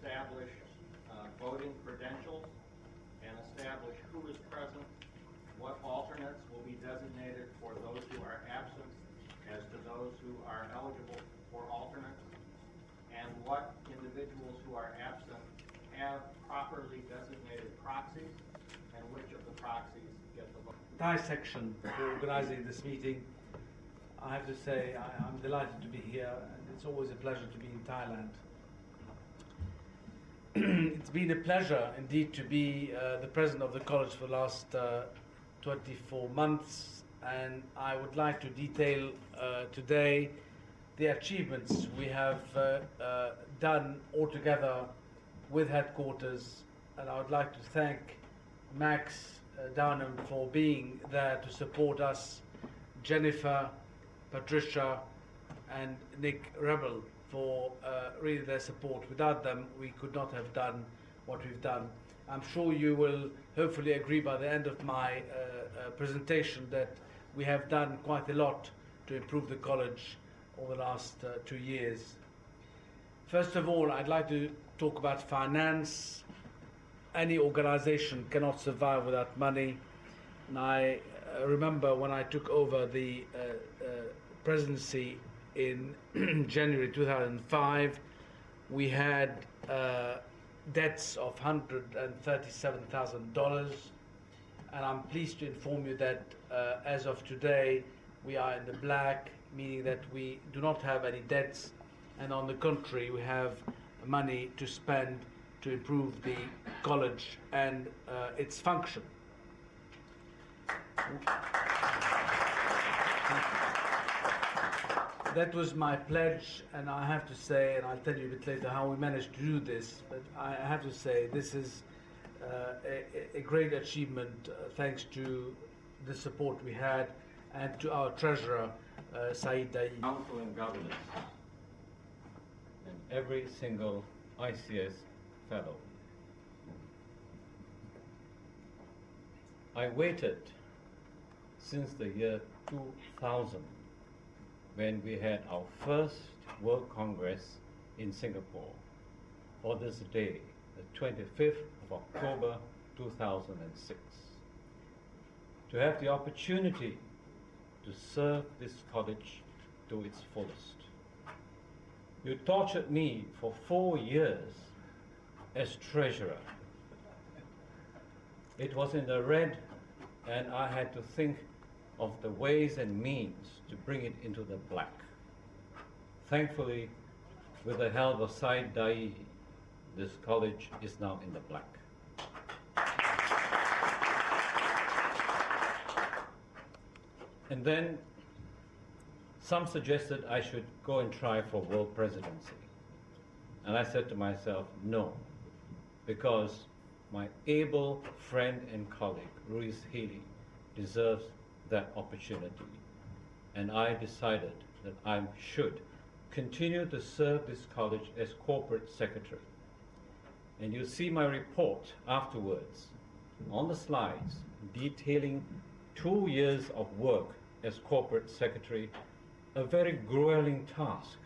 establish voting credentials and establish who is present, what alternates will be designated for those who are absent as to those who are eligible for alternates, and what individuals who are absent have properly designated proxies, and which of the proxies get the vote. Thai section for organizing this meeting. I have to say I'm delighted to be here, and it's always a pleasure to be in Thailand. It's been a pleasure indeed to be the president of the college for the last 24 months, and I would like to detail today the achievements we have done altogether with headquarters, and I would like to thank Max Downham for being there to support us, Jennifer, Patricia, and Nick Rebel for really their support. Without them, we could not have done what we've done. I'm sure you will hopefully agree by the end of my presentation that we have done quite a lot to improve the college over the last 2 years. First of all, I'd like to talk about finance. Any organization cannot survive without money. And I remember when I took over the presidency in January 2005, we had debts of $137,000, and I'm pleased to inform you that as of today we are in the black, meaning that we do not have any debts, and on the contrary we have money to spend to improve the college and its function. That was my pledge, and I have to say, and I'll tell you a bit later how we managed to do this, but I have to say this is a great achievement thanks to the support we had and to our treasurer, Saeed Dai. Council and governance, and every single ICS fellow. I waited since the year 2000 when we had our first World Congress in Singapore for this day, the 25th of October 2006, to have the opportunity to serve this college to its fullest. You tortured me for 4 years as treasurer. It was in the red, and I had to think of the ways and means to bring it into the black. Thankfully, with the help of Saeed Dai, this college is now in the black. And then some suggested I should go and try for world presidency. And I said to myself, no, because my able friend and colleague, Ruiz Healy, deserves that opportunity. And I decided that I should continue to serve this college as corporate secretary. And you'll see my report afterwards on the slides detailing 2 years of work as corporate secretary, a very grueling task.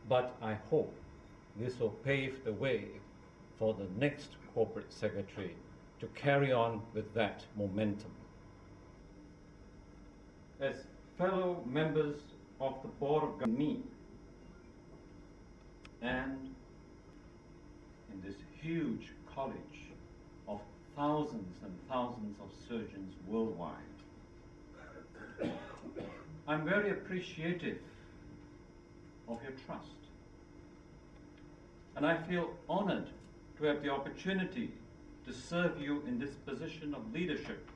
But I hope this will pave the way for the next corporate secretary to carry on with that momentum. As fellow members of the board of me, and in this huge college of thousands and thousands of surgeons worldwide, I'm very appreciative of your trust. And I feel honored to have the opportunity to serve you in this position of leadership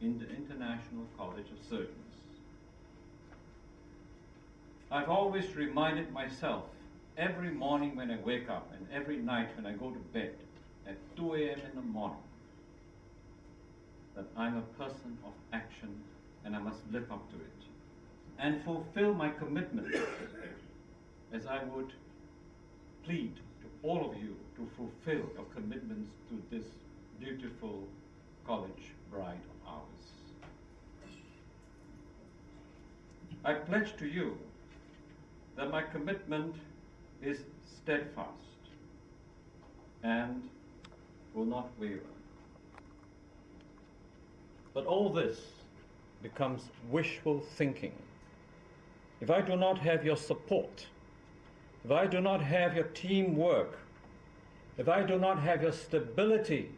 in the International College of Surgeons. I've always reminded myself every morning when I wake up and every night when I go to bed at 2 a.m. in the morning that I'm a person of action and I must live up to it and fulfill my commitment as I would plead to all of you to fulfill your commitments to this beautiful college bride of ours. I pledge to you that my commitment is steadfast and will not waver. But all this becomes wishful thinking if I do not have your support, if I do not have your teamwork, if I do not have your stability,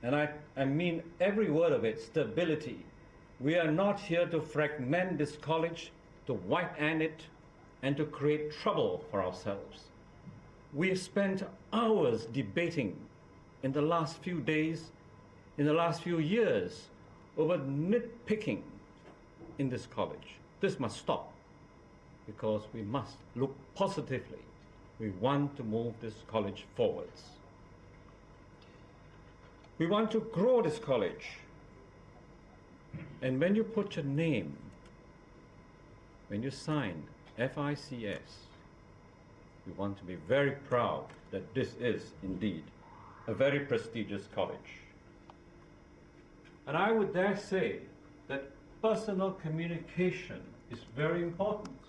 and I mean every word of it, stability. We are not here to fragment this college, to white-end it, and to create trouble for ourselves. We have spent hours debating in the last few days, in the last few years, over nitpicking in this college. This must stop, because we must look positively. We want to move this college forwards. We want to grow this college. And when you put your name, when you sign FICS, we want to be very proud that this is indeed a very prestigious college. And I would dare say that personal communication is very important.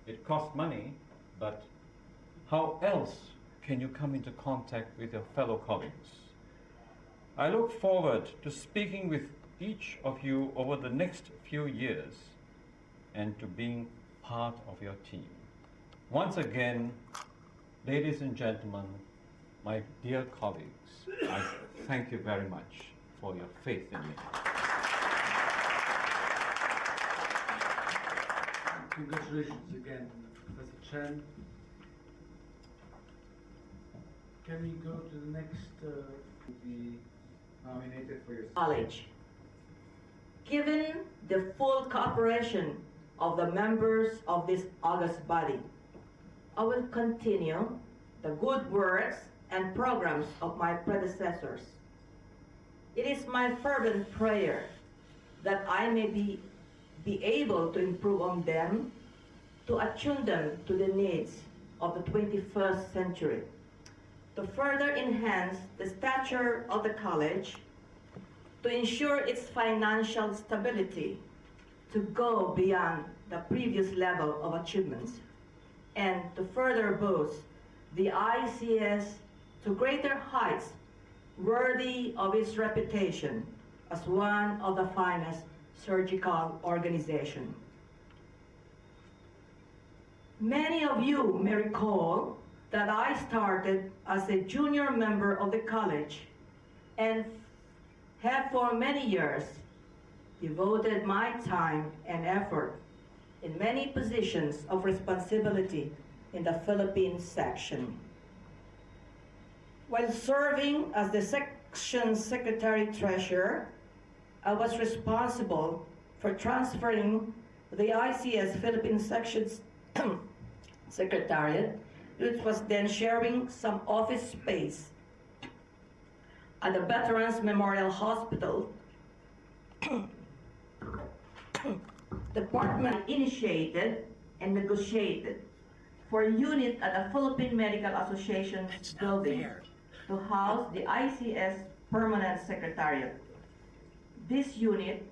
It costs money, but how else can you come into contact with your fellow colleagues? I look forward to speaking with each of you over the next few years and to being part of your team. Once again, ladies and gentlemen, my dear colleagues, I thank you very much for your faith in me. Congratulations again, Professor Chen. Can we go to the next? Be nominated for your college. Given the full cooperation of the members of this august body, I will continue the good works and programs of my predecessors. It is my fervent prayer that I may be able to improve on them, to attune them to the needs of the 21st century, to further enhance the stature of the college, to ensure its financial stability, to go beyond the previous level of achievements, and to further boost the ICS to greater heights worthy of its reputation as one of the finest surgical organizations. Many of you may recall that I started as a junior member of the college and have for many years devoted my time and effort in many positions of responsibility in the Philippine section. While serving as the section secretary-treasurer, I was responsible for transferring the ICS Philippine section's secretariat, which was then sharing some office space at the Veterans Memorial Hospital. Department initiated and negotiated for a unit at the Philippine Medical Association's building to house the ICS Permanent Secretariat. This unit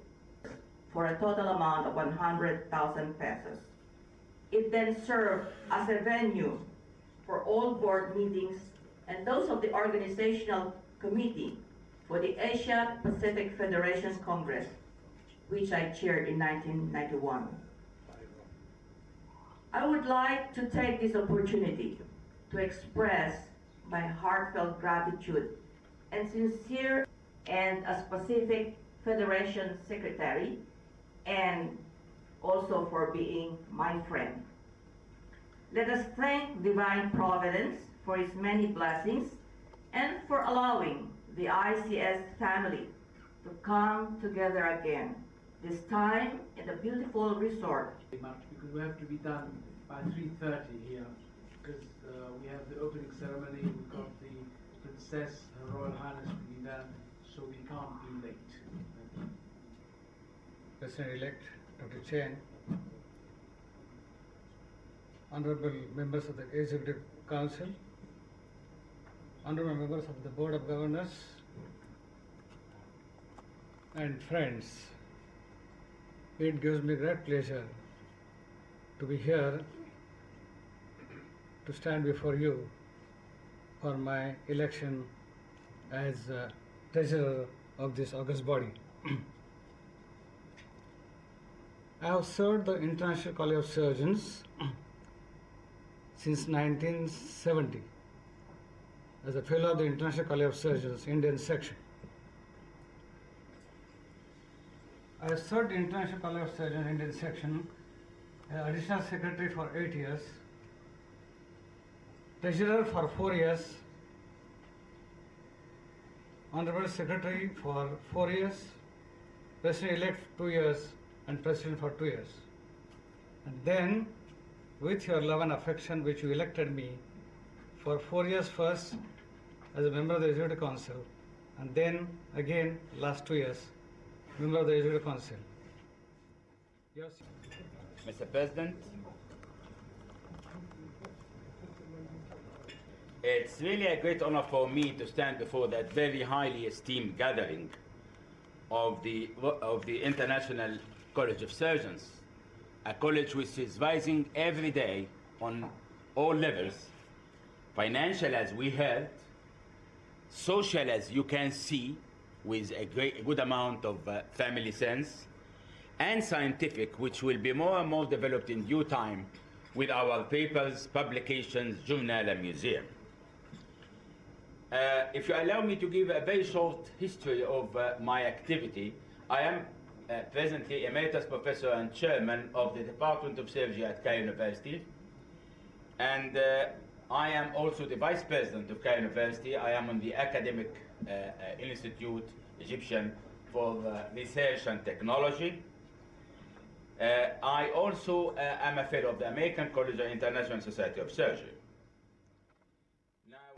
for a total amount of 100,000 pesos. It then served as a venue for all board meetings and those of the organizational committee for the Asia Pacific Federations Congress, which I chaired in 1991. I would like to take this opportunity to express my heartfelt gratitude and sincere and a Pacific Federation Secretary, and also for being my friend. Let us thank Divine Providence for its many blessings and for allowing the ICS family to come together again, this time in the beautiful resort. much because we have to be done by 3:30 here because we have the opening ceremony, we've got the Princess, Her Royal Highness to be there, so we can't be late. President-elect Dr. Chen, honorable members of the Executive Council, honorable members of the Board of Governors, and friends, it gives me great pleasure to be here to stand before you for my election as treasurer of this august body. I have served the International College of Surgeons since 1970 as a fellow of the International College of Surgeons, Indian section. I have served the International College of Surgeons, Indian section, additional secretary for 8 years, treasurer for 4 years, honorable secretary for 4 years, president-elect 2 years, and president for 2 years. And then, with your love and affection, which you elected me for 4 years first as a member of the Executive Council, and then again last 2 years, member of the Executive Council. Yes. Mr. President, it's really a great honor for me to stand before that very highly esteemed gathering of the International College of Surgeons, a college which is rising every day on all levels, financial as we heard, social as you can see, with a good amount of family sense, and scientific, which will be more and more developed in due time with our papers, publications, journal, and museum. If you allow me to give a very short history of my activity, I am presently Emeritus Professor and Chairman of the Department of Surgery at Cairo University, and I am also the Vice President of Cairo University. I am on the Academic Institute Egyptian for Research and Technology. I also am a fellow of the American College of International Society of Surgery.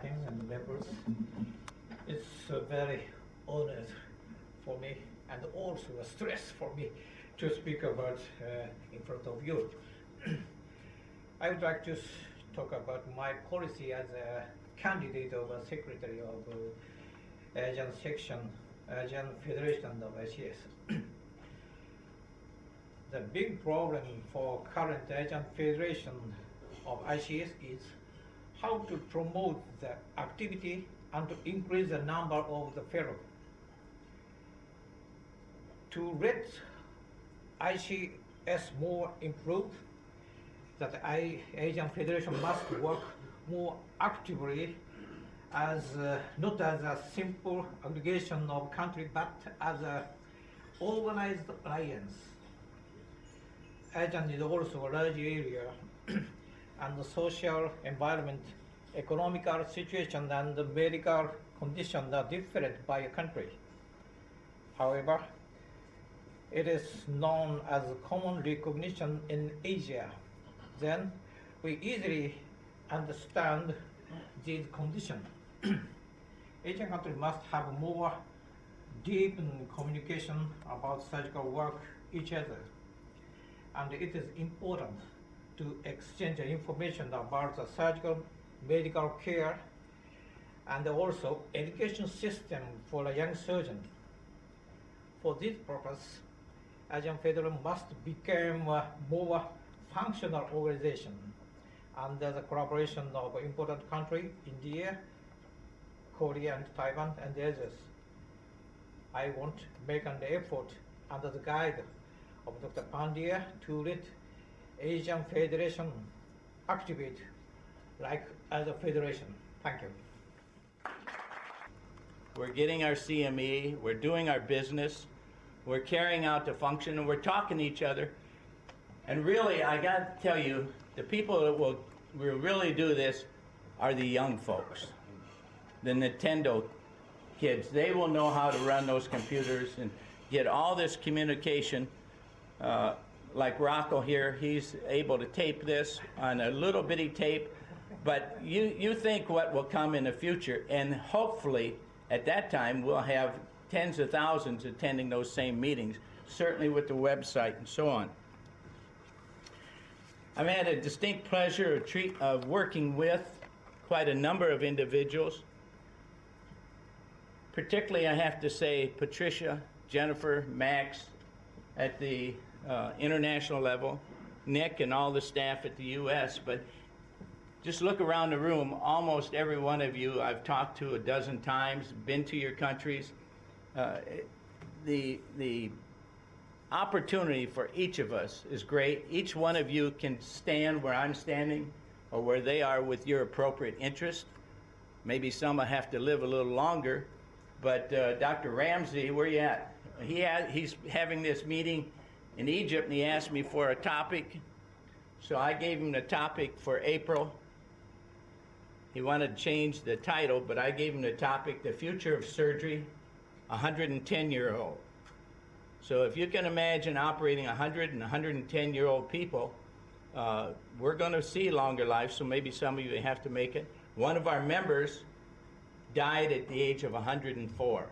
And members, it's a very honor for me and also a stress for me to speak about in front of you. I would like to talk about my policy as a candidate of a secretary of Asian section, Asian Federation of ICS. The big problem for current Asian Federation of ICS is how to promote the activity and to increase the number of the fellows. To let ICS more improved, that Asian Federation must work more actively as not as a simple aggregation of countries, but as a organized alliance. Asian is also a large area and the social environment, economical situation and the medical conditions are different by a country. However, it is known as common recognition in Asia. Then we easily understand these conditions. Asian countries must have more deep communication about surgical work each other. And it is important to exchange information about the surgical medical care and also education system for a young surgeon. For this purpose, Asian Federation must become a more functional organization under the collaboration of important countries, India, Korea and Taiwan and the others. I want to make an effort under the guide of Dr. Pandya to let Asian Federation activate like as a federation. Thank you. We're getting our CME, we're doing our business, we're carrying out the function, and we're talking to each other. And really, I got to tell you, the people that will really do this are the young folks, the Nintendo kids. They will know how to run those computers and get all this communication. Like Rocco here, he's able to tape this on a little bitty tape, but you think what will come in the future, and hopefully at that time we'll have tens of thousands attending those same meetings, certainly with the website and so on. I've had a distinct pleasure of working with quite a number of individuals, particularly I have to say Patricia, Jennifer, Max at the international level, Nick and all the staff at the U.S., but just look around the room. Almost every one of you I've talked to a dozen times, been to your countries. The opportunity for each of us is great. Each one of you can stand where I'm standing or where they are with your appropriate interest. Maybe some will have to live a little longer, but Dr. Ramsey, where you at? He's having this meeting in Egypt, and he asked me for a topic. So I gave him the topic for April. He wanted to change the title, but I gave him the topic, The Future of Surgery, 110-year-old. So if you can imagine operating 100 and 110-year-old people, we're going to see longer lives, so maybe some of you have to make it. One of our members died at the age of 104,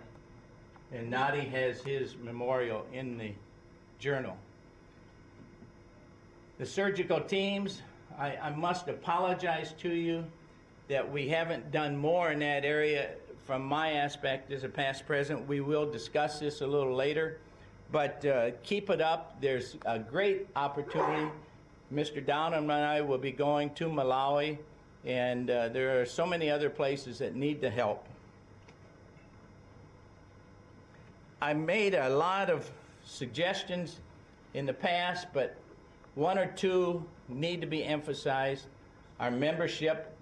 and Nadi has his memorial in the journal. The surgical teams, I must apologize to you that we haven't done more in that area from my aspect as a past president. We will discuss this a little later, but keep it up. There's a great opportunity. Mr. Downham and I will be going to Malawi, and there are so many other places that need the help. I made a lot of suggestions in the past, but one or two need to be emphasized. Our membership.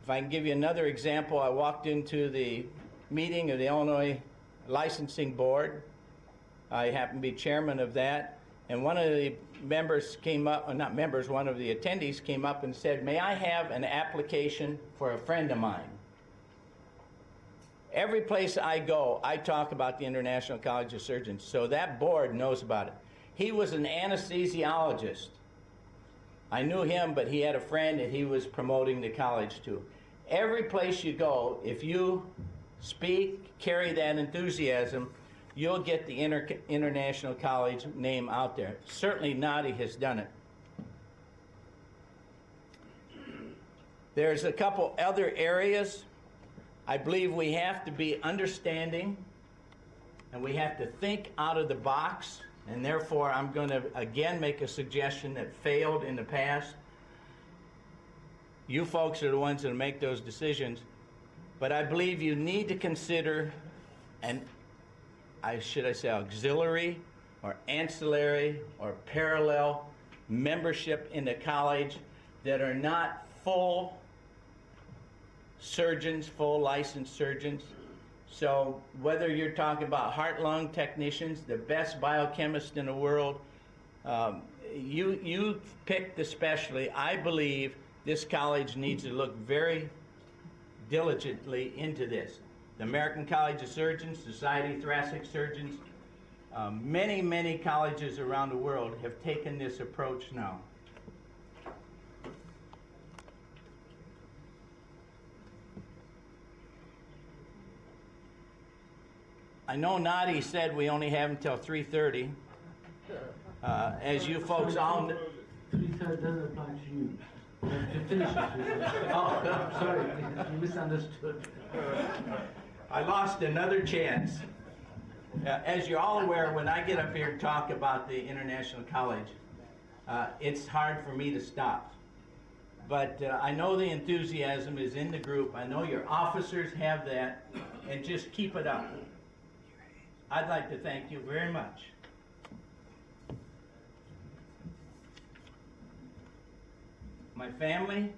If I can give you another example, I walked into the meeting of the Illinois Licensing Board. I happen to be chairman of that, and one of the members came up, or not members, one of the attendees came up and said, "May I have an application for a friend of mine?" Every place I go, I talk about the International College of Surgeons, so that board knows about it. He was an anesthesiologist. I knew him, but he had a friend that he was promoting the college to. Every place you go, if you speak, carry that enthusiasm, you'll get the International College name out there. Certainly Nadi has done it. There's a couple other areas. I believe we have to be understanding, and we have to think out of the box, and therefore I'm going to again make a suggestion that failed in the past. You folks are the ones that make those decisions, but I believe you need to consider should I say auxiliary or ancillary or parallel membership in the college that are not full surgeons, full licensed surgeons. So whether you're talking about heart-lung technicians, the best biochemists in the world, you pick the specialty. I believe this college needs to look very diligently into this. The American College of Surgeons, Society of Thoracic Surgeons, many colleges around the world have taken this approach now. I know Nadi said we only have until 3:30. As you folks all know, 3:30 doesn't apply to you. To finish it. Oh, sorry, you misunderstood. I lost another chance. As you're all aware, when I get up here and talk about the International College, it's hard for me to stop. But I know the enthusiasm is in the group. I know your officers have that, and just keep it up. I'd like to thank you very much. My family,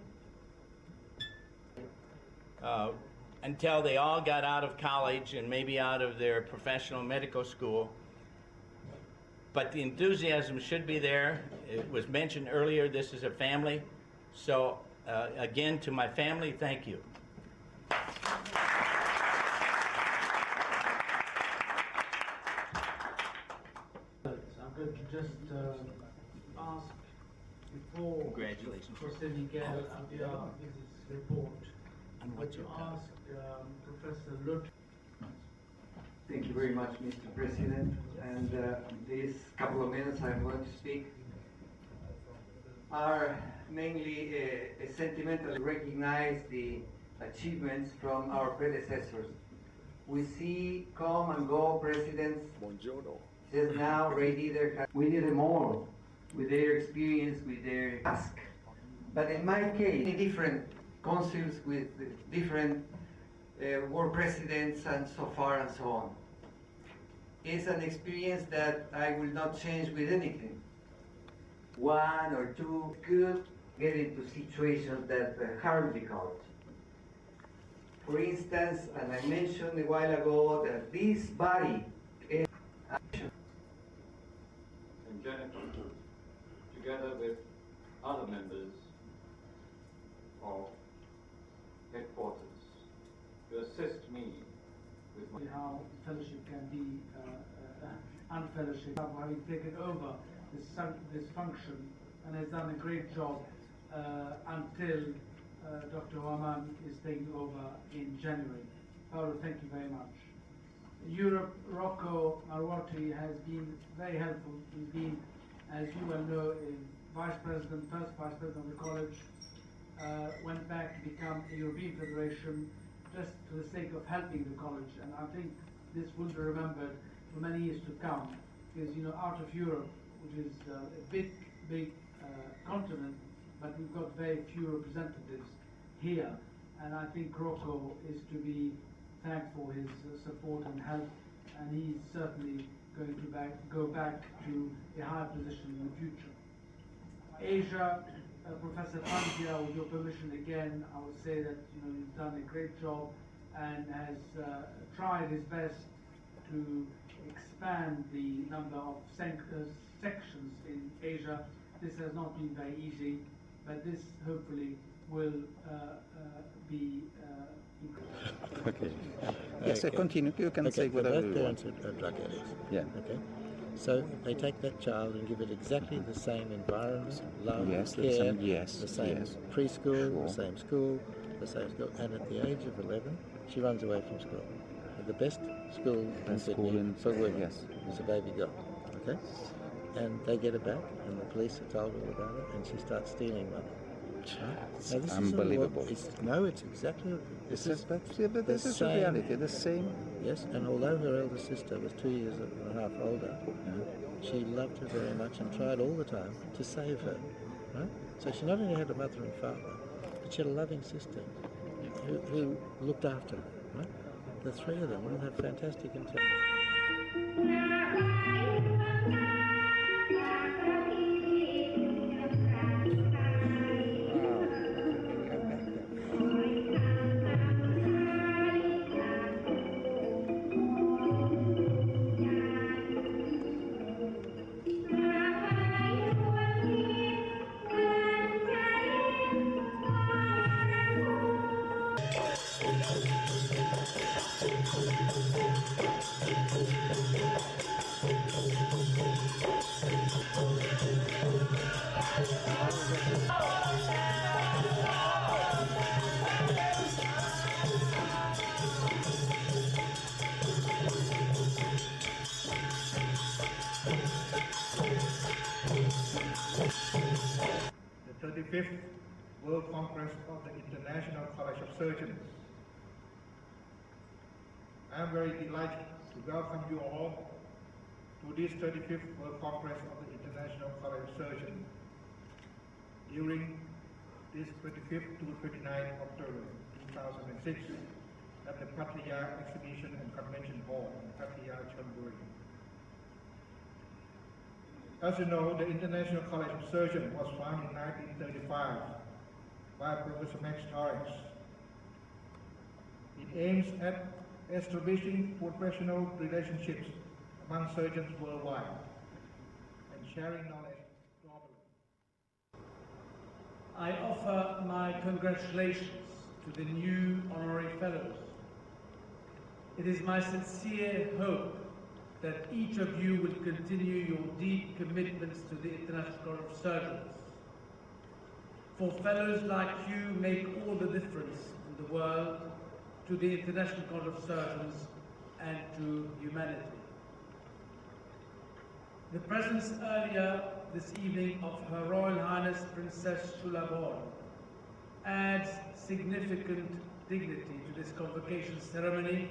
until they all got out of college and maybe out of their professional medical school, but the enthusiasm should be there. It was mentioned earlier, this is a family. So again, to my family, thank you. I'm going to just ask before Congratulations. Jose Miguel Abdiar gives his report. And what's your ask Professor Lut. Thank you very much, Mr. President. And these couple of minutes I'm going to speak are mainly a sentimental recognize the achievements from our predecessors. We see come and go presidents. Buongiorno. Just now, Ray Dieter, we need them all with their experience, with their task, But in my case, different councils with different world presidents and so far and so on. It's an experience that I will not change with anything. One or two could get into situations that harm the college. For instance, and I mentioned a while ago that this body is and Jennifer, together with other members of headquarters, to assist me with my how fellowship can be unfellowship, having taken over this function and has done a great job until Dr. Waman is taking over in January. Paolo, thank you very much. Europe, Rocco Marwati has been very helpful. He's been, as you well know, a first vice president of the college, went back to become a European Federation just for the sake of helping the college. And I think this will be remembered for many years to come, because, you know, out of Europe, which is a big continent, but we've got very few representatives here, and I think Rocco is to be thanked for his support and help, and he's certainly going to go back to a higher position in the future. Asia, Professor Pandya, with your permission again, I would say that, you know, he's done a great job and has tried his best to expand the number of sections in Asia. This has not been very easy, but this hopefully will be Okay. Yes, so continue. You can say whatever both you want. parents are drug addicts. Yeah. Okay. So they take that child and give it exactly the same environment, love, Yes, the care, same- yes, the same yes. preschool, Sure. the same school, and at the age of 11, she runs away from school. The best school in Best Sydney school in- for women yes. is a baby girl. Okay. And they get her back, and the police are told all about it, and she starts stealing money. It's Now, this is unbelievable. it's exactly. This is But this the is the same- reality. The same. Yes, and although her elder sister was 2 years and a half older, she loved her very much and tried all the time to save her. Right? So she not only had a mother and father, but she had a loving sister who looked after her. Right? The three of them all had fantastic The 35th World Congress of the International College of Surgeons. I am very delighted to welcome you all to this 35th World Congress of the International College of Surgeons during this 25th to 29th October 2006 at the Pattaya Exhibition and Convention Hall in Pattaya, Chonburi. As you know, the International College of Surgeons was founded in 1935 by Professor Max Torrens. It aims at establishing professional relationships among surgeons worldwide and sharing knowledge globally. I offer my congratulations to the new honorary fellows. It is my sincere hope that each of you will continue your deep commitments to the International College of Surgeons. For fellows like you make all the difference in the world to the International College of Surgeons and to humanity. The presence earlier this evening of Her Royal Highness Princess Chulabon adds significant dignity to this convocation ceremony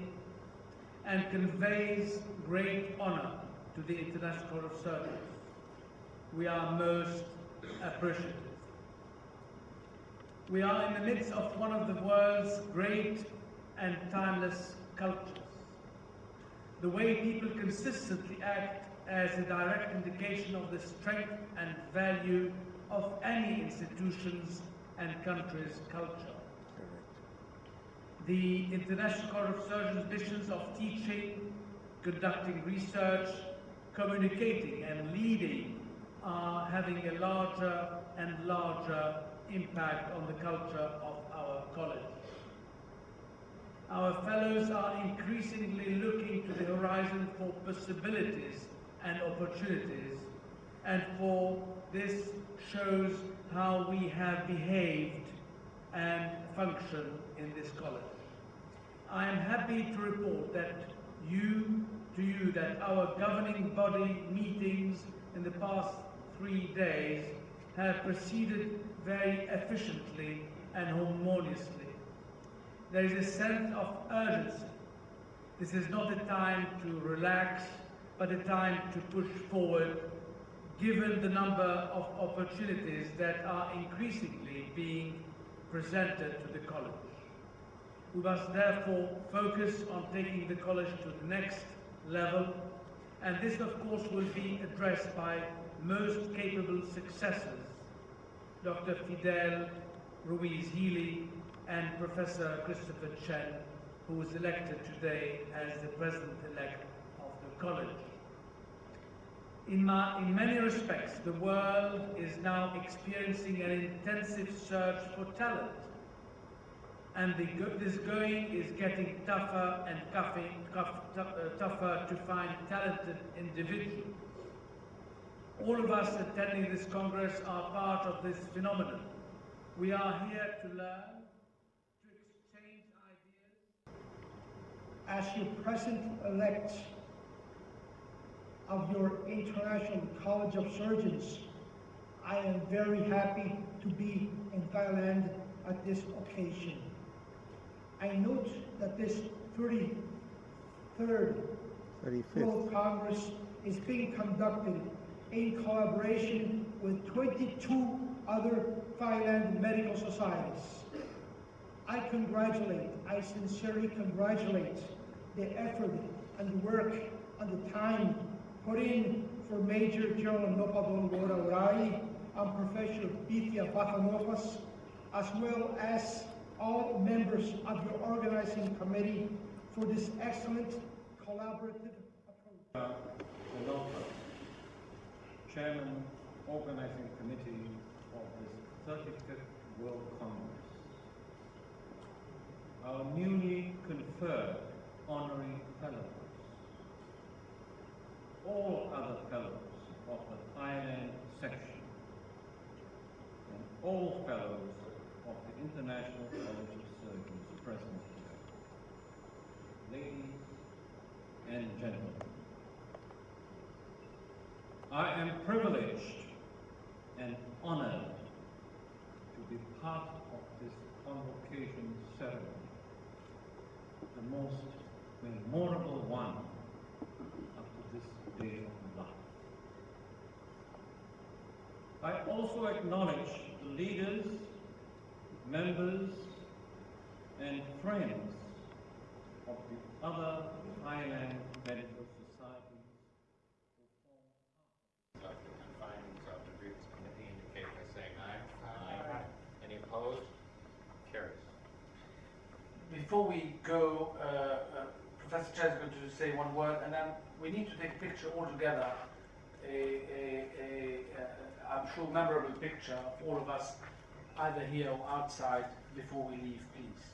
and conveys great honor to the International College of Surgeons. We are most appreciative. We are in the midst of one of the world's great and timeless cultures. The way people consistently act as a direct indication of the strength and value of any institution's and country's culture. The International College of Surgeons' missions of teaching, conducting research, communicating and leading are having a larger and larger impact on the culture of our college. Our fellows are increasingly looking to the horizon for possibilities and opportunities, and for this shows how we have behaved and functioned in this college. I am happy to report that that our governing body meetings in the past 3 days have proceeded very efficiently and harmoniously. There is a sense of urgency. This is not a time to relax, but a time to push forward, given the number of opportunities that are increasingly being presented to the college. We must therefore focus on taking the college to the next level, and this of course will be addressed by most capable successors, Dr. Fidel Ruiz Healy and Professor Christopher Chen, who was elected today as the President-elect of the college. In many respects, the world is now experiencing an intensive search for talent, and this going is getting tougher and tougher to find talented individuals. All of us attending this Congress are part of this phenomenon. We are here to learn, to exchange ideas. As your President-elect of your International College of Surgeons, I am very happy to be in Thailand at this occasion. I note that this 35th World Congress is being conducted in collaboration with 22 other Thailand medical societies. I sincerely congratulate the effort and work and the time put in for Major General Nopadon Worawai and Professor Bithia Bathanofas, as well as all members of your organizing committee for this excellent collaborative approach. Chairman, Organizing Committee of this 35th World Congress. Our newly conferred honorary fellows, all other fellows of the Thailand section, and all fellows of the International College of Surgeons present here. Ladies and gentlemen, I am privileged and honored to be part of this convocation ceremony, the most memorable one up to this day of life. I also acknowledge the leaders, members, and friends of the other Thailand medical societies who form part of The findings of the grievance committee indicate by saying aye. Aye. Any opposed? Carries. Before we go, Professor Chen is going to say one word, and then we need to take a picture all together, I'm sure memorable picture of all of us, either here or outside, before we leave, please.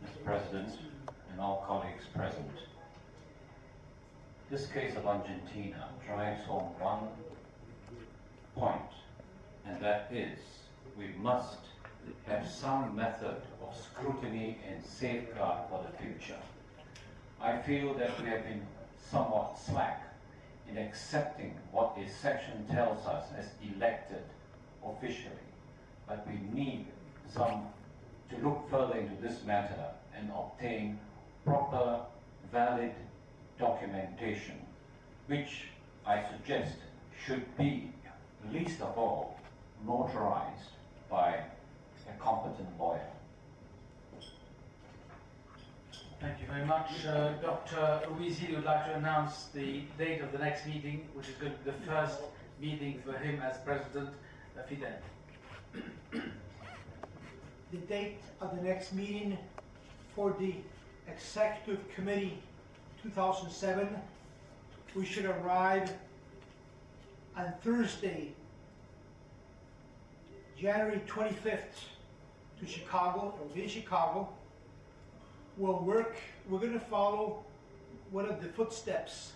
Mr. President and all colleagues present, this case of Argentina drives home one point, and that is we must have some method of scrutiny and safeguard for the future. I feel that we have been somewhat slack in accepting what a section tells us as elected officially, but we need to look further into this matter and obtain proper, valid documentation, which I suggest should be, least of all, notarized by a competent lawyer. Thank you very much. Dr. Uwizi would like to announce the date of the next meeting, which is going to be the first meeting for him as President Fidel. The date of the next meeting for the Executive Committee 2007, we should arrive on Thursday, January 25th to Chicago. It will be in Chicago. We're going to follow one of the footsteps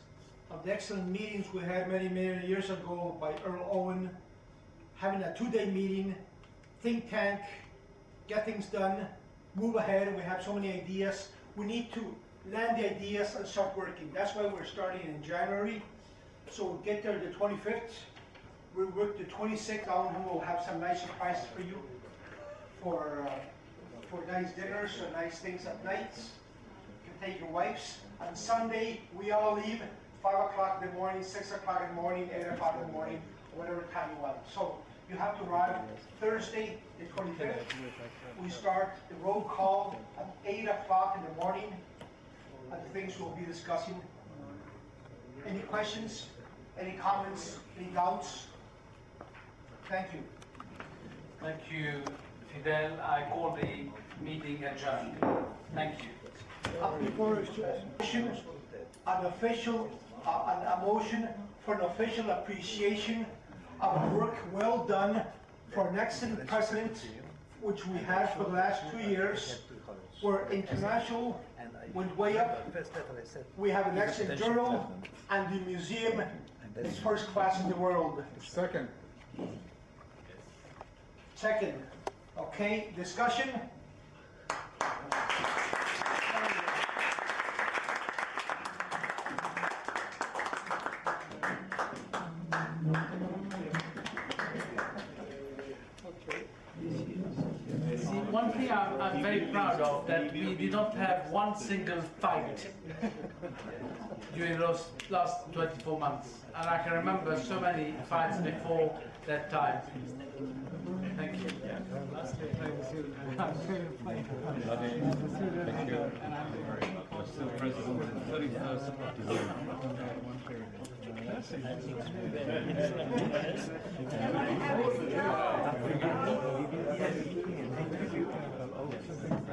of the excellent meetings we had many, many years ago by Earl Owen, having a two-day meeting, think tank, get things done, move ahead. We have so many ideas. We need to land the ideas and start working. That's why we're starting in January. So we'll get there the 25th. We'll work the 26th down, and we'll have some nice surprises for you for nice dinners or nice things at night. You can take your wives. On Sunday, we all leave 5 o'clock in the morning, 6 o'clock in the morning, 8 o'clock in the morning, whatever time you want. So you have to arrive Thursday, the 25th. We start the roll call at 8 o'clock in the morning at the things we'll be discussing. Any questions? Any comments? Any doubts? Thank you. Thank you, Fidel. I call the meeting adjourned. Thank you. Before a motion for an official appreciation of work well done for an excellent president, which we had for the last 2 years, where international went way up. We have an excellent journal, and the museum is first class in the world. Second. Second. Okay, discussion? See, one thing I'm very proud of, that we did not have one single fight during those last 24 months. And I can remember so many fights before that time. Thank you. Still president the 31st of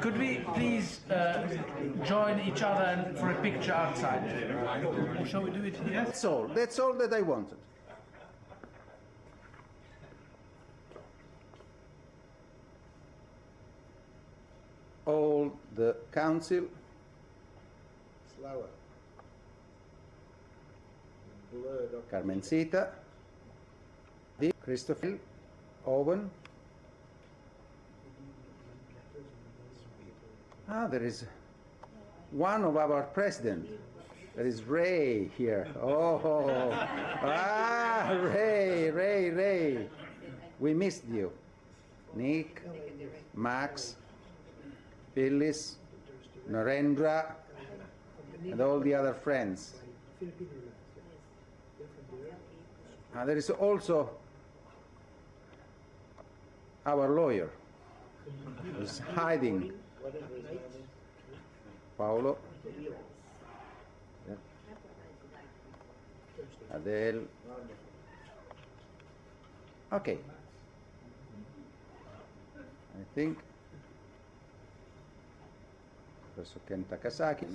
Could we please join each other for a picture outside? Shall we do it here? That's all. That's all that I wanted. All the council. Carmencita, Christopher, Owen. There is one of our president. There is Ray here. Oh, Ray. We missed you. Nick, Max, Phyllis, Narendra, and all the other friends. There is also our lawyer, who's hiding. Paolo, Adele. Okay. I think Professor Ken Takasaki.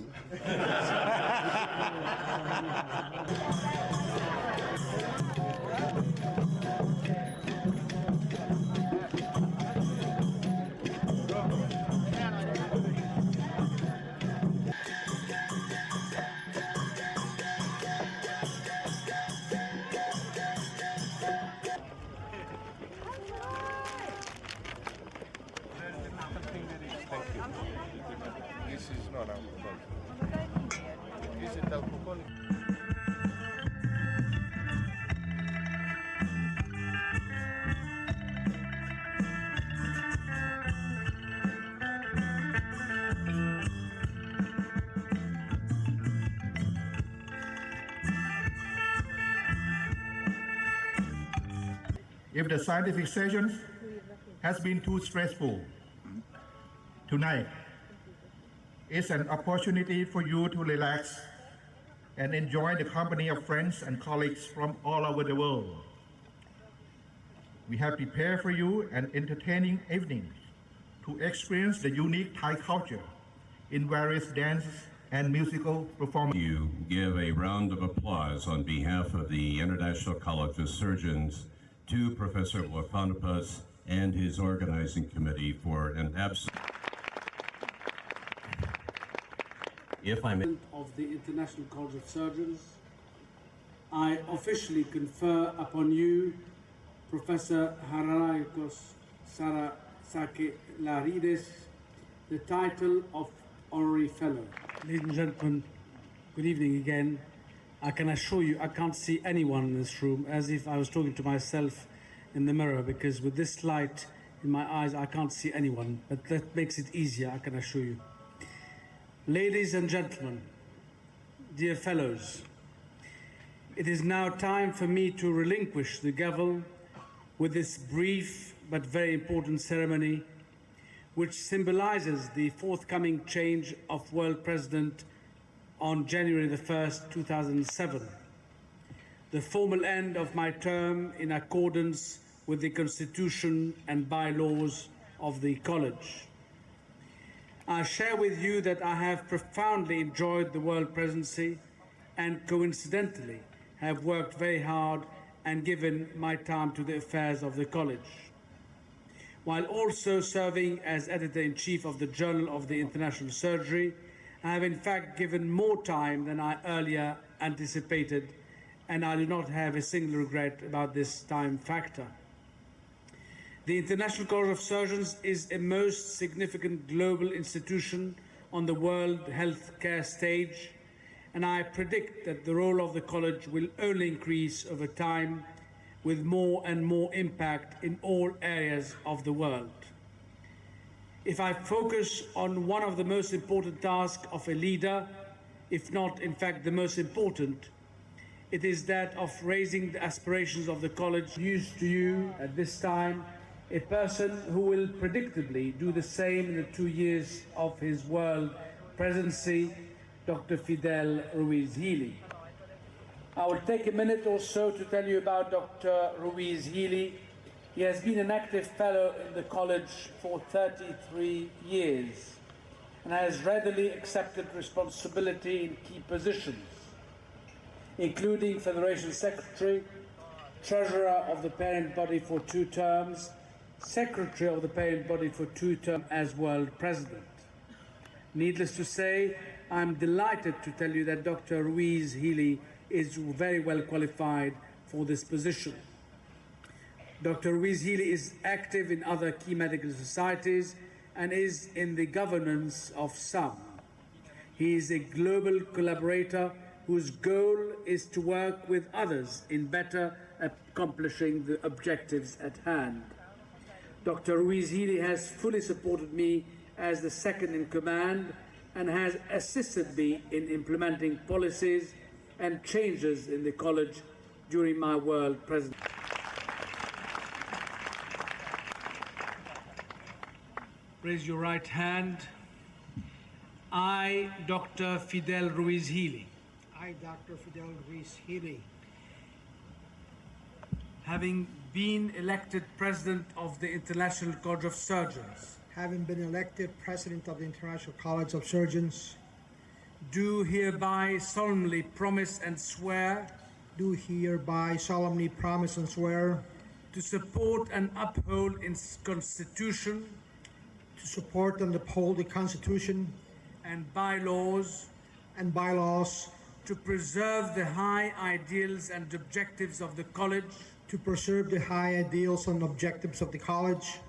if the scientific session has been too stressful. Tonight is an opportunity for you to relax and enjoy the company of friends and colleagues from all over the world. We have prepared for you an entertaining evening to experience the unique Thai culture in various dances and musical performances. You give a round of applause on behalf of the International College of Surgeons to Professor Wathanapas and his organizing committee for an absolute. If I may. Of the International College of Surgeons, I officially confer upon you, Professor Haralaikos Sarasakellarides, the title of Honorary Fellow. Ladies and gentlemen, good evening again. I can assure you I can't see anyone in this room, as if I was talking to myself in the mirror, because with this light in my eyes I can't see anyone, but that makes it easier, I can assure you. Ladies and gentlemen, dear fellows, it is now time for me to relinquish the gavel with this brief but very important ceremony, which symbolizes the forthcoming change of world president on January the 1st, 2007, the formal end of my term in accordance with the Constitution and bylaws of the College. I share with you that I have profoundly enjoyed the world presidency and coincidentally have worked very hard and given my time to the affairs of the College, while also serving as editor-in-chief of the Journal of the International Surgery. I have in fact given more time than I earlier anticipated, and I do not have a single regret about this time factor. The International College of Surgeons is a most significant global institution on the world healthcare stage, and I predict that the role of the college will only increase over time, with more and more impact in all areas of the world. If I focus on one of the most important tasks of a leader, if not in fact the most important, it is that of raising the aspirations of the college. Used to you at this time, a person who will predictably do the same in the 2 years of his world presidency, Dr. Fidel Ruiz-Healy. I will take a minute or so to tell you about Dr. Ruiz-Healy. He has been an active fellow in the college for 33 years and has readily accepted responsibility in key positions, including Federation Secretary, Treasurer of the parent body for 2 terms, Secretary of the parent body for 2 terms as World President. Needless to say, I'm delighted to tell you that Dr. Ruiz-Healy is very well qualified for this position. Dr. Ruiz-Healy is active in other key medical societies and is in the governance of some. He is a global collaborator whose goal is to work with others in better accomplishing the objectives at hand. Dr. Ruiz-Healy has fully supported me as the second in command and has assisted me in implementing policies and changes in the college during my world presidency. Raise your right hand. I, Dr. Fidel Ruiz-Healy. I, Dr. Fidel Ruiz-Healy. Having been elected President of the International College of Surgeons. Having been elected President of the International College of Surgeons. Do hereby solemnly promise and swear. Do hereby solemnly promise and swear. To support and uphold its Constitution. To support and uphold the Constitution. And bylaws. And bylaws. To preserve the high ideals and objectives of the college. To preserve the high ideals and objectives of the college.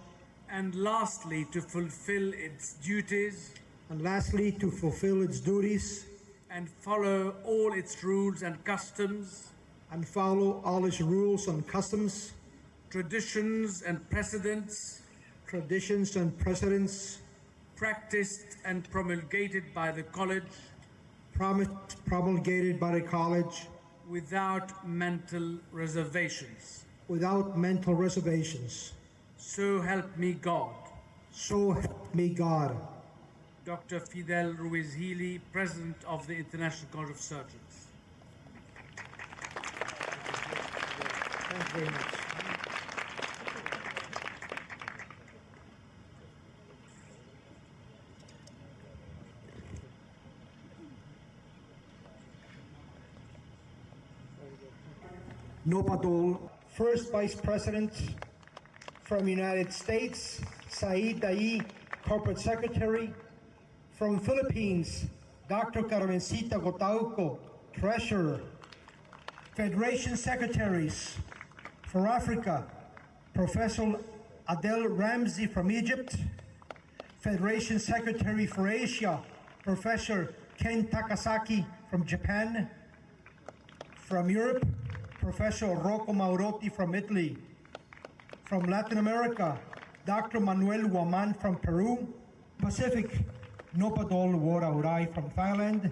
And lastly, to fulfill its duties. And lastly, to fulfill its duties. And follow all its rules and customs. And follow all its rules and customs. Traditions and precedents. Traditions and precedents. Practiced and promulgated by the college. Promulgated by the college. Without mental reservations. without mental reservations. So help me God. So help me God. Dr. Fidel Ruiz Healy, President of the International College of Surgeons. Thank you very much. Nopadol, First Vice President from United States, Saeed Dai, Corporate Secretary. From Philippines, Dr. Carmencita Gotauco, Treasurer. Federation Secretaries. For Africa, Professor Adel Ramsey from Egypt. Federation Secretary for Asia, Professor Ken Takasaki from Japan. From Europe, Professor Rocco Maurotti from Italy. From Latin America, Dr. Manuel Waman from Peru. Pacific, Nopadol Wora Urai from Thailand.